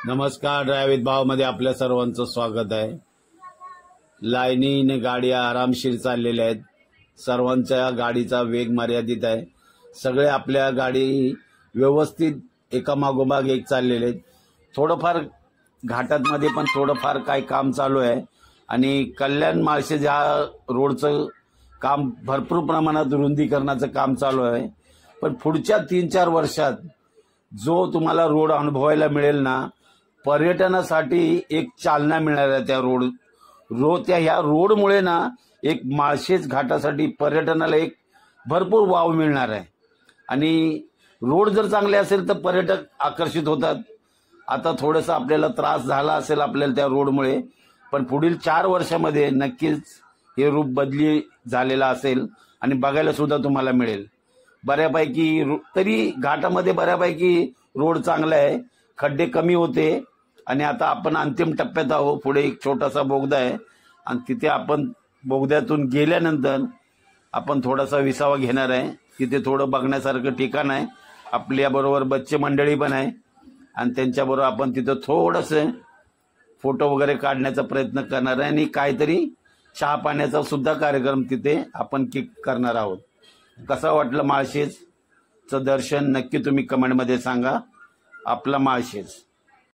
नमस्कार. ड्रायव्हित भावमध्ये आपल्या सर्वांचं स्वागत आहे. लाईनीने गाड्या आरामशीर चाललेल्या आहेत. सर्वांच्या गाडीचा वेग मर्यादित आहे. सगळे आपल्या गाडी व्यवस्थित एका मागोमाग एक चाललेले आहेत. थोडंफार घाटांमध्ये पण थोडंफार काही काम चालू आहे आणि कल्याण माळशेज या रोडचं काम भरपूर प्रमाणात रुंदीकरणाचं काम चालू आहे. पण पुढच्या 3-4 वर्षात जो तुम्हाला रोड अनुभवायला मिळेल ना, पर्यटनासाठी एक चालना मिळणार आहे. त्या ह्या रोडमुळे ना एक माळशेज घाटासाठी पर्यटनाला एक भरपूर वाव मिळणार आहे आणि रोड जर चांगले असेल तर पर्यटक आकर्षित होतात. आता थोडंसं आपल्याला त्रास झाला असेल आपल्याला त्या रोडमुळे, पण पुढील 4 वर्षामध्ये नक्कीच हे रूप बदली झालेलं असेल आणि बघायला सुद्धा तुम्हाला मिळेल. बऱ्यापैकी तरी घाटामध्ये बऱ्यापैकी रोड चांगला आहे, खड्डे कमी होते आणि आता आपण अंतिम टप्प्यात आहोत. पुढे एक छोटासा बोगदा आहे आणि तिथे आपण बोगद्यातून गेल्यानंतर आपण थोडासा विसावा घेणार आहे. तिथे थोडं बघण्यासारखं ठिकाण आहे. आपल्याबरोबर बच्चे मंडळी पण आहे आणि त्यांच्याबरोबर आपण तिथं थोडंसं फोटो वगैरे काढण्याचा प्रयत्न करणार आहे आणि काहीतरी चहा पाण्याचा सुद्धा कार्यक्रम तिथे आपण करणार आहोत. कसं वाटलं माळशेजचं दर्शन नक्की तुम्ही कमेंटमध्ये सांगा. आपला माळशेज.